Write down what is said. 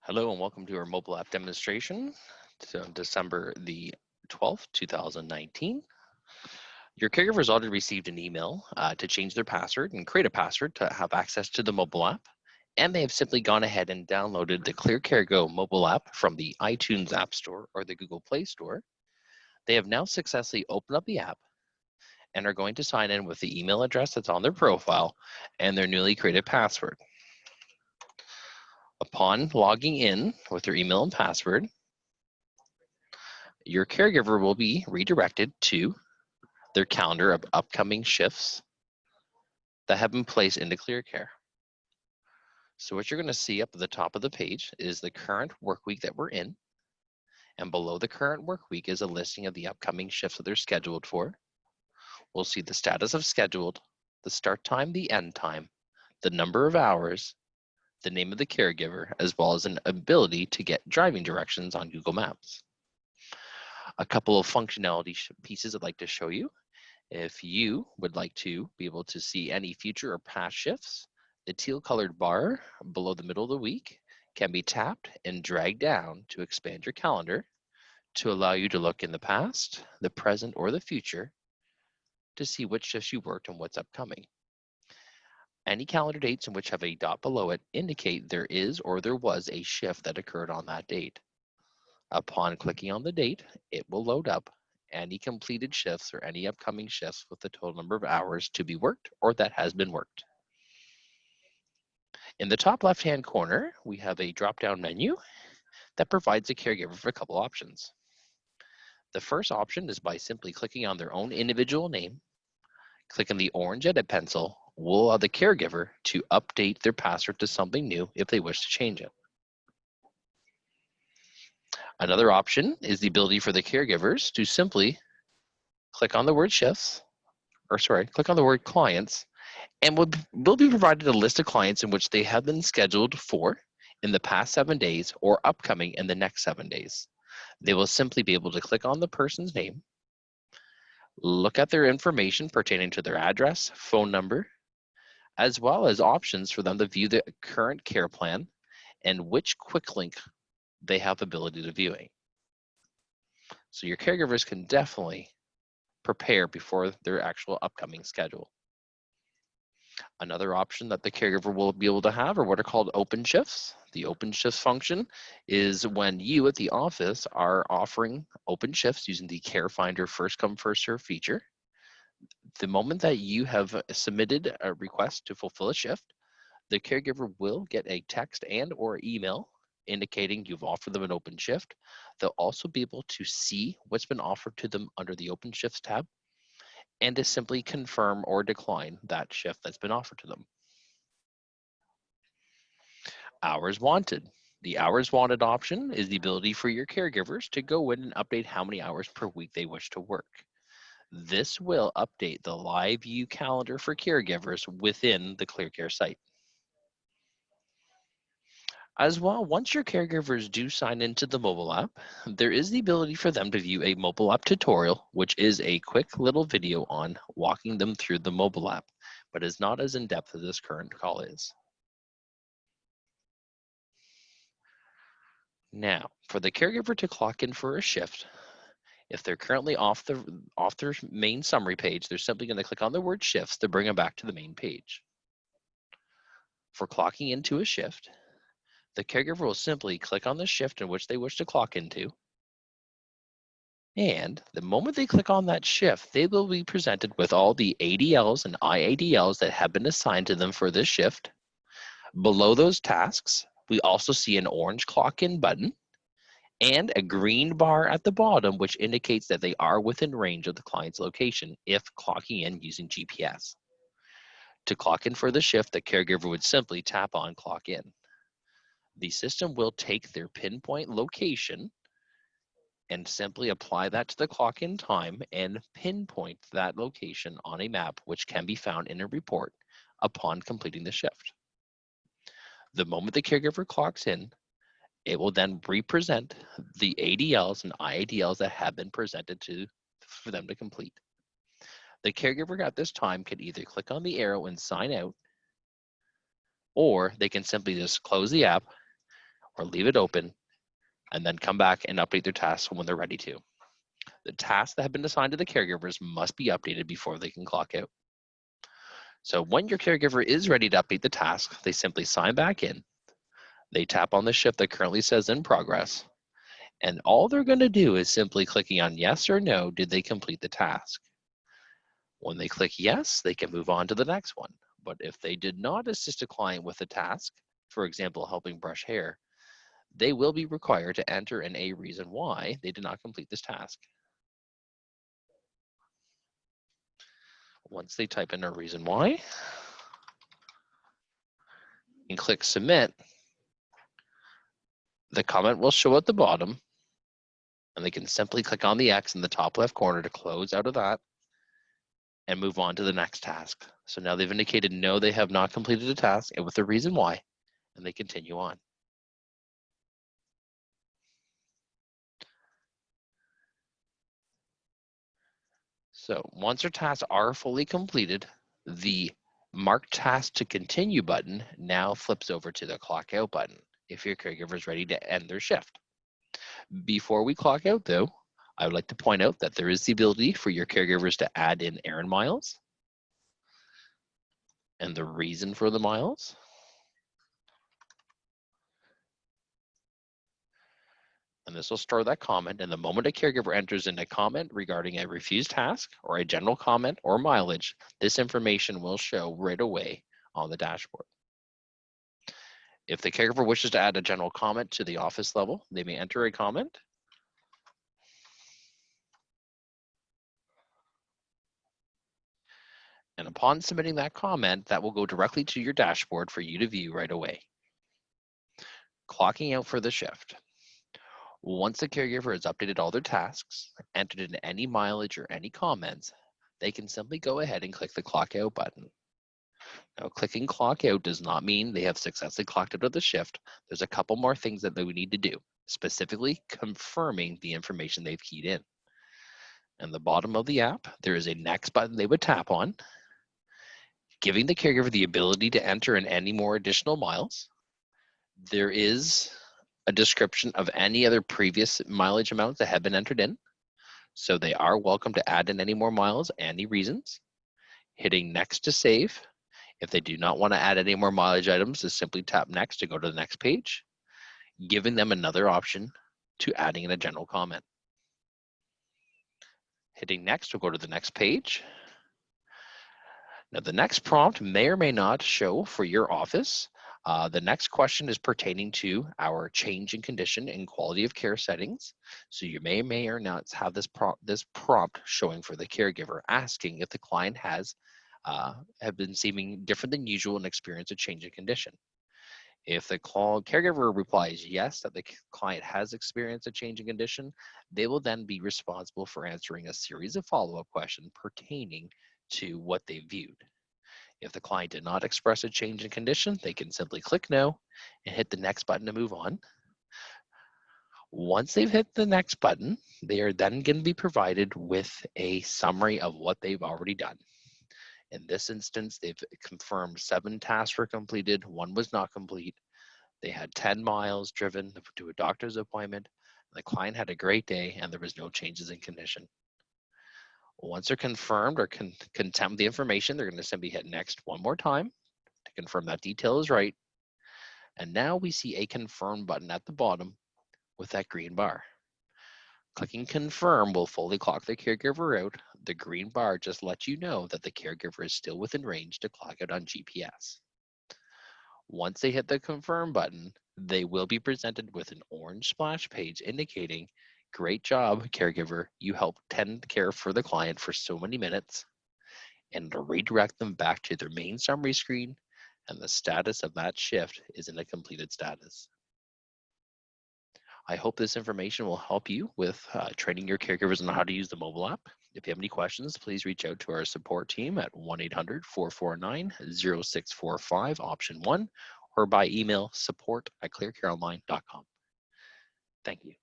Hello and welcome to our mobile app demonstration. It's on December the 12th, 2019. Your caregiver's already received an email to change their password and create a password to have access to the mobile app. And they have simply gone ahead and downloaded the ClearCare Go mobile app from the iTunes App Store or the Google Play Store. They have now successfully opened up the app and are going to sign in with the email address that's on their profile and their newly created password. Upon logging in with their email and password, your caregiver will be redirected to their calendar of upcoming shifts that have been placed into ClearCare. So what you're going to see up at the top of the page is the current work week that we're in, and below the current work week is a listing of the upcoming shifts that they're scheduled for. We'll see the status of scheduled, the start time, the end time, the number of hours, the name of the caregiver, as well as an ability to get driving directions on Google Maps. A couple of functionality pieces I'd like to show you. If you would like to be able to see any future or past shifts, the teal colored bar below the middle of the week can be tapped and dragged down to expand your calendar to allow you to look in the past, the present, or the future to see which shifts you worked and what's upcoming. Any calendar dates in which have a dot below it indicate there is or there was a shift that occurred on that date. Upon clicking on the date, it will load up any completed shifts or any upcoming shifts with the total number of hours to be worked or that has been worked. In the top left-hand corner, we have a drop-down menu that provides the caregiver with a couple options. The first option is by simply clicking on their own individual name. Clicking the orange edit pencil will allow the caregiver to update their password to something new if they wish to change it. Another option is the ability for the caregivers to simply click on the word shifts, click on the word clients, and will be provided a list of clients in which they have been scheduled for in the past 7 days or upcoming in the next 7 days. They will simply be able to click on the person's name, look at their information pertaining to their address, phone number, as well as options for them to view the current care plan and which quick link they have the ability to viewing. So your caregivers can definitely prepare before their actual upcoming schedule. Another option that the caregiver will be able to have are what are called open shifts. The open shifts function is when you at the office are offering open shifts using the Care Finder first come first serve feature. The moment that you have submitted a request to fulfill a shift, the caregiver will get a text and or email indicating you've offered them an open shift. They'll also be able to see what's been offered to them under the open shifts tab and to simply confirm or decline that shift that's been offered to them. Hours wanted. The hours wanted option is the ability for your caregivers to go in and update how many hours per week they wish to work. This will update the live view calendar for caregivers within the ClearCare site. As well, once your caregivers do sign into the mobile app, there is the ability for them to view a mobile app tutorial, which is a quick little video on walking them through the mobile app, but is not as in-depth as this current call is. Now, for the caregiver to clock in for a shift, if they're currently off their main summary page, they're simply going to click on the word shifts to bring them back to the main page. For clocking into a shift, the caregiver will simply click on the shift in which they wish to clock into. And the moment they click on that shift, they will be presented with all the ADLs and IADLs that have been assigned to them for this shift. Below those tasks, we also see an orange clock in button and a green bar at the bottom, which indicates that they are within range of the client's location if clocking in using GPS. To clock in for the shift, the caregiver would simply tap on clock in. The system will take their pinpoint location and simply apply that to the clock in time and pinpoint that location on a map, which can be found in a report upon completing the shift. The moment the caregiver clocks in, it will then represent the ADLs and IADLs that have been presented for them to complete. The caregiver at this time can either click on the arrow and sign out, or they can simply just close the app, or leave it open, and then come back and update their tasks when they're ready to. The tasks that have been assigned to the caregivers must be updated before they can clock out. So when your caregiver is ready to update the task, they simply sign back in. They tap on the shift that currently says in progress, and all they're going to do is simply clicking on yes or no, did they complete the task? When they click yes, they can move on to the next one. But if they did not assist a client with a task, for example, helping brush hair, they will be required to enter in a reason why they did not complete this task. Once they type in a reason why and click submit, the comment will show at the bottom, and they can simply click on the X in the top left corner to close out of that and move on to the next task. So now they've indicated no, they have not completed a task, and with the reason why, and they continue on. So once their tasks are fully completed, the Mark Task to Continue button now flips over to the Clock Out button if your caregiver is ready to end their shift. Before we clock out though, I would like to point out that there is the ability for your caregivers to add in errand miles and the reason for the miles. And this will store that comment, and the moment a caregiver enters in a comment regarding a refused task or a general comment or mileage, this information will show right away on the dashboard. If the caregiver wishes to add a general comment to the office level, they may enter a comment. And upon submitting that comment, that will go directly to your dashboard for you to view right away. Clocking out for the shift. Once the caregiver has updated all their tasks, entered in any mileage or any comments, they can simply go ahead and click the Clock Out button. Now, clicking Clock Out does not mean they have successfully clocked out of the shift. There's a couple more things that they would need to do, specifically confirming the information they've keyed in. In the bottom of the app, there is a Next button they would tap on, giving the caregiver the ability to enter in any more additional miles. There is a description of any other previous mileage amounts that have been entered in. So they are welcome to add in any more miles, any reasons. Hitting next to save. If they do not want to add any more mileage items, just simply tap next to go to the next page, giving them another option to adding in a general comment. Hitting next will go to the next page. Now the next prompt may or may not show for your office. The next question is pertaining to our change in condition and quality of care settings. So you may or may not have this prompt showing for the caregiver, asking if the client has have been seeming different than usual and experience a change in condition. If the caregiver replies yes, that the client has experienced a change in condition, they will then be responsible for answering a series of follow-up questions pertaining to what they viewed. If the client did not express a change in condition, they can simply click no and hit the next button to move on. Once they've hit the next button, they are then going to be provided with a summary of what they've already done. In this instance, they've confirmed 7 tasks were completed, 1 was not complete. They had 10 miles driven to a doctor's appointment. The client had a great day and there was no changes in condition. Once they're confirmed or content with the information, they're going to simply hit next one more time to confirm that detail is right. And now we see a confirm button at the bottom with that green bar. Clicking confirm will fully clock the caregiver out. The green bar just lets you know that the caregiver is still within range to clock out on GPS. Once they hit the confirm button, they will be presented with an orange splash page indicating, great job, caregiver. You helped tend care for the client for so many minutes, and to redirect them back to their main summary screen, and the status of that shift is in a completed status. I hope this information will help you with training your caregivers on how to use the mobile app. If you have any questions, please reach out to our support team at 1-800-449-0645, option 1, or by email support@clearcareonline.com. Thank you.